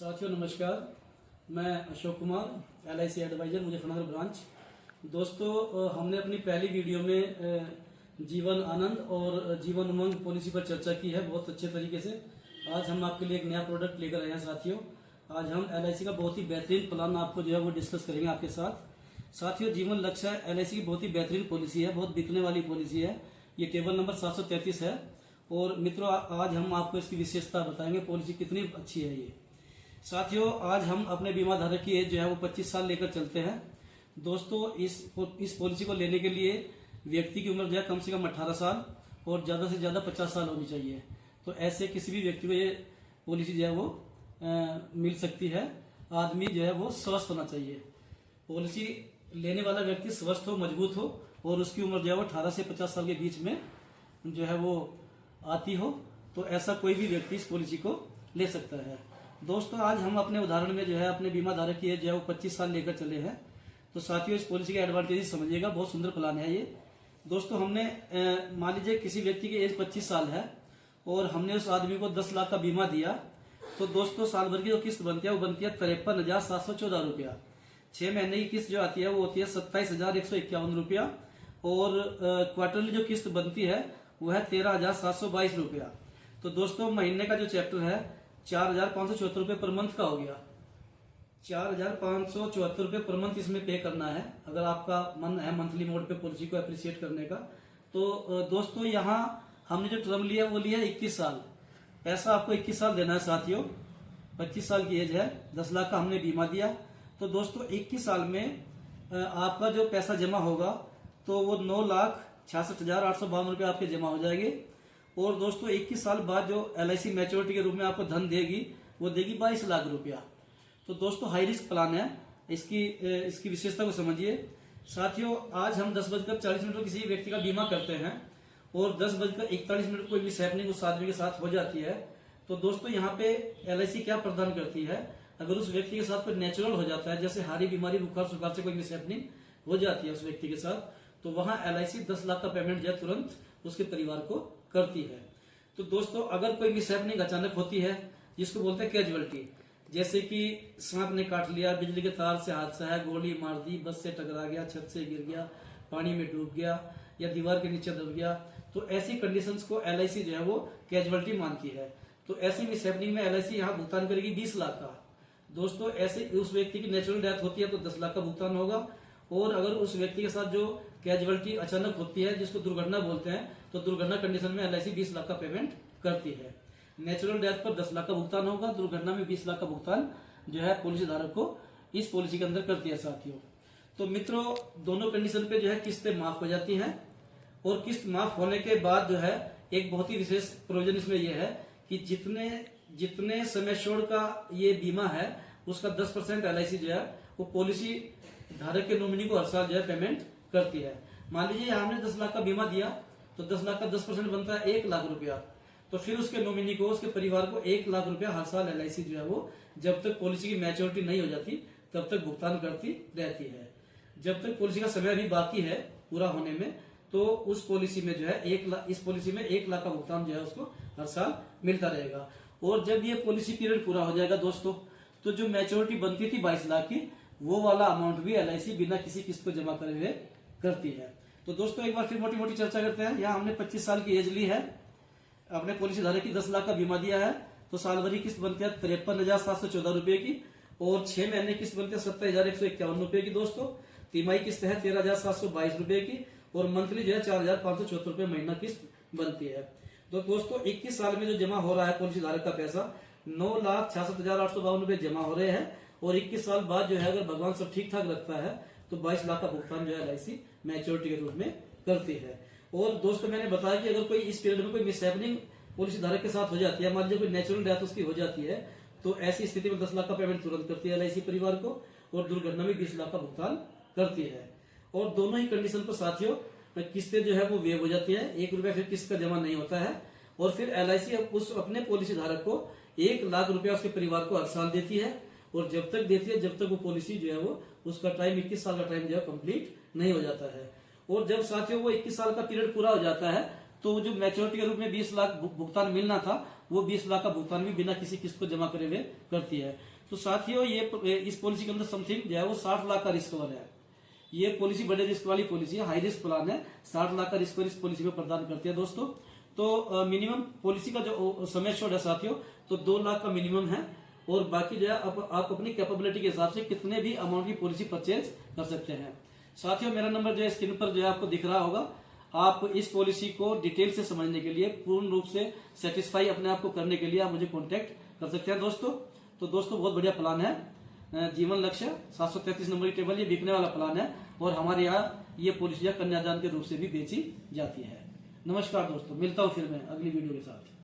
साथियों नमस्कार, मैं Ashok Kumar LIC advisor Muzaffarnagar branch. दोस्तों, हमने अपनी पहली वीडियो में जीवन आनंद और जीवन उमंग पॉलिसी पर चर्चा की है बहुत अच्छे तरीके से। आज हम आपके लिए एक नया प्रोडक्ट लेकर आए हैं साथियों। आज हम LIC का बहुत ही बेहतरीन प्लान आपको जो है वो डिस्कस करेंगे आपके साथ। साथियों, जीवन लक्ष्य LIC की बहुत ही बेहतरीन पॉलिसी है, बहुत बिकने वाली पॉलिसी है। ये टेबल नंबर 733 है। और मित्रों, आज हम आपको इसकी विशेषता बताएंगे, पॉलिसी कितनी अच्छी है ये। साथियों, आज हम अपने बीमा धारक की एज जो है वो 25 साल लेकर चलते हैं। दोस्तों, इस पॉलिसी को लेने के लिए व्यक्ति की उम्र जो है कम से कम 18 साल और ज़्यादा से ज़्यादा 50 साल होनी चाहिए। तो ऐसे किसी भी व्यक्ति को ये पॉलिसी जो है वो मिल सकती है। आदमी जो है वो स्वस्थ होना चाहिए। पॉलिसी लेने वाला व्यक्ति स्वस्थ हो, मजबूत हो और उसकी उम्र जो है वो 18 से 50 साल के बीच में जो है वो आती हो, तो ऐसा कोई भी व्यक्ति इस पॉलिसी को ले सकता है। दोस्तों, आज हम अपने उदाहरण में जो है अपने बीमा धारक की एज जो है वो 25 साल लेकर चले हैं। तो साथियों, इस पॉलिसी के एडवांटेज समझिएगा, बहुत सुंदर प्लान है ये। दोस्तों, हमने मान लीजिए किसी व्यक्ति की एज 25 साल है और हमने उस आदमी को 10 लाख का बीमा दिया। तो दोस्तों, साल भर की जो किस्त बनती है वो बनती है 53,714 रुपया। 6 महीने की किस्त जो आती है वो होती है 27,151 रुपया। और क्वार्टरली जो किस्त बनती है वो है 13,722 रुपया। तो दोस्तों, महीने का जो चैप्टर है 4,574 रुपये पर मंथ का हो गया। 4,574 रुपये पर मंथ इसमें पे करना है, अगर आपका मन है मंथली मोड पे पॉलिसी को अप्रिशिएट करने का। तो दोस्तों, यहाँ हमने जो टर्म लिया वो लिया 21 साल। पैसा आपको 21 साल देना है साथियों। 25 साल की एज है, 10 लाख का हमने बीमा दिया। तो दोस्तों, 21 साल में आपका जो पैसा जमा होगा तो वो 9,66,852 रुपये आपके जमा हो जाएंगे। और दोस्तों, 21 साल बाद जो LIC मैच्योरिटी के रूप में आपको धन देगी वो देगी 22 लाख रुपया। तो दोस्तों, हाई रिस्क प्लान है। इसकी विशेषता को समझिए साथियों। आज हम 10:40 को किसी व्यक्ति का बीमा करते हैं और 10:41 कोई मिस हैपनिंग उस आदमी के साथ हो जाती है। तो दोस्तों, यहाँ पे LIC क्या प्रदान करती है, अगर उस व्यक्ति के साथ कोई नेचुरल हो जाता है, जैसे हारी बीमारी, बुखार सुखार से कोई मिस हैपनिंग हो जाती है उस व्यक्ति के साथ, तो वहां LIC 10 लाख का पेमेंट जो है तुरंत उसके परिवार को करती है। तो दोस्तों, अगर कोई मिसहैपनिंग अचानक होती है जिसको बोलते हैं कैजुअलिटी, जैसे कि सांप ने काट लिया, बिजली के तार से हादसा है, गोली मार दी, बस से टकरा गया, छत से गिर गया, पानी में डूब गया या दीवार के नीचे दब गया, तो ऐसी कंडीशंस को LIC जो है वो कैजुअलिटी मानती है। तो ऐसी मिसहैपनिंग में LIC यहाँ भुगतान करेगी 20 लाख का। दोस्तों, ऐसे उस व्यक्ति की नेचुरल डेथ होती है तो 10 लाख का भुगतान होगा। और अगर उस व्यक्ति के साथ जो कैजुअलिटी अचानक होती है जिसको दुर्घटना बोलते हैं, तो दुर्घटना कंडीशन में LIC 20 लाख का पेमेंट करती है। नेचुरल डेथ पर 10 लाख का भुगतान होगा, दुर्घटना में 20 लाख का भुगतान जो है पॉलिसी धारक को इस पॉलिसी के अंदर करती है साथियों। तो मित्रों, दोनों कंडीशन पे जो है किस्तें माफ हो जाती हैं। और किस्त माफ होने के बाद जो है एक बहुत ही विशेष प्रोविजन इसमें यह है कि जितने समय छोड़ का ये बीमा है उसका 10% LIC जो है वो पॉलिसी धारक के नॉमिनी को हर साल जो है पेमेंट करती है। मान लीजिए हमने 10 लाख का बीमा दिया तो 10 लाख का 10% बनता है 1 लाख रुपया। तो फिर उसके नॉमिनी को, उसके परिवार को 1 लाख रुपया हर साल LIC जो है वो जब तक पॉलिसी की मैच्योरिटी नहीं हो जाती तब तक भुगतान करती रहती है। जब तक पॉलिसी का समय अभी बाकी है पूरा होने में, तो उस पॉलिसी में जो है इस पॉलिसी में 1 लाख का भुगतान जो है उसको हर साल मिलता रहेगा। और जब ये पॉलिसी पीरियड पूरा हो जाएगा दोस्तों, तो जो मैच्योरिटी बनती थी 22 लाख की, वो वाला अमाउंट भी LIC बिना किसी किस्त को जमा करे हुए करती है। तो दोस्तों, एक बार फिर मोटी मोटी चर्चा करते हैं। यहाँ हमने 25 साल की एज ली है, अपने पॉलिसी धारक की 10 लाख का बीमा दिया है। तो साल भर की किस्त बनती है 53,714 रुपए की और 6 महीने किस्त बनती है 27,151 रुपए की। दोस्तों, तिमाही किस्त है 13,722 रुपए की और मंथली जो है 4,574 रुपए महीना किस्त बनती है। तो दोस्तों, 21 साल में जो जमा हो रहा है पॉलिसी धारक का पैसा 9,66,852 रुपए जमा हो रहे हैं। और 21 साल बाद जो है अगर भगवान सब ठीक ठाक रखता है तो 22 लाख का भुगतान जो है LIC मैच्योरिटी के रूप में करती है। और दोस्तों, मैंने बताया कि अगर कोई इस पीरियड में कोई मिसहैपनिंग पॉलिसी धारक के साथ हो जाती है, मान लीजिए कोई नेचुरल डेथ उसकी हो जाती है, तो ऐसी स्थिति में 10 लाख का पेमेंट तुरंत करती है LIC परिवार को और दुर्घटना में 20 लाख का भुगतान करती है। और दोनों ही कंडीशन पर साथियों किस्तें जो है वो वेव हो जाती है, 1 रुपया फिर किस्त का जमा नहीं होता है। और फिर LIC उस अपने पॉलिसी धारक को 1 लाख रुपया उसके परिवार को हर साल देती है। और जब तक देती है जब तक वो पॉलिसी जो है वो उसका टाइम 21 साल का टाइम जो है कंप्लीट नहीं हो जाता है। और जब साथियों वो 21 साल का पीरियड पूरा हो जाता है तो जो मैच्योरिटी के रूप में 20 लाख भुगतान मिलना था वो 20 लाख का भुगतान भी बिना किसी किस्त को जमा करे हुए करती है। तो साथियों ये इस पॉलिसी के अंदर समथिंग जो है वो 60 लाख का रिस्क कवर है। ये पॉलिसी बड़े रिस्क वाली पॉलिसी है, हाई रिस्क प्लान है, 60 लाख का रिस्क कवर इस पॉलिसी में प्रदान करती है दोस्तों। तो मिनिमम पॉलिसी का जो समय छोड़ है साथियों, तो 2 लाख का मिनिमम है, और बाकी जो है आप अपनी कैपेबिलिटी के हिसाब से कितने भी अमाउंट की पॉलिसी परचेज कर सकते हैं। साथियों मेरा नंबर जो है स्क्रीन पर जो है आपको दिख रहा होगा। आप इस पॉलिसी को डिटेल से समझने के लिए, पूर्ण रूप से सेटिस्फाई अपने आप को करने के लिए आप मुझे कॉन्टेक्ट कर सकते हैं दोस्तों। तो दोस्तों बहुत बढ़िया प्लान है, जीवन लक्ष्य 733 नंबर की टेबल, ये बिकने वाला प्लान है, और हमारे यहाँ ये पॉलिसियां कन्यादान के रूप से भी बेची जाती है। नमस्कार दोस्तों, मिलता हूँ फिर मैं अगली वीडियो के साथ।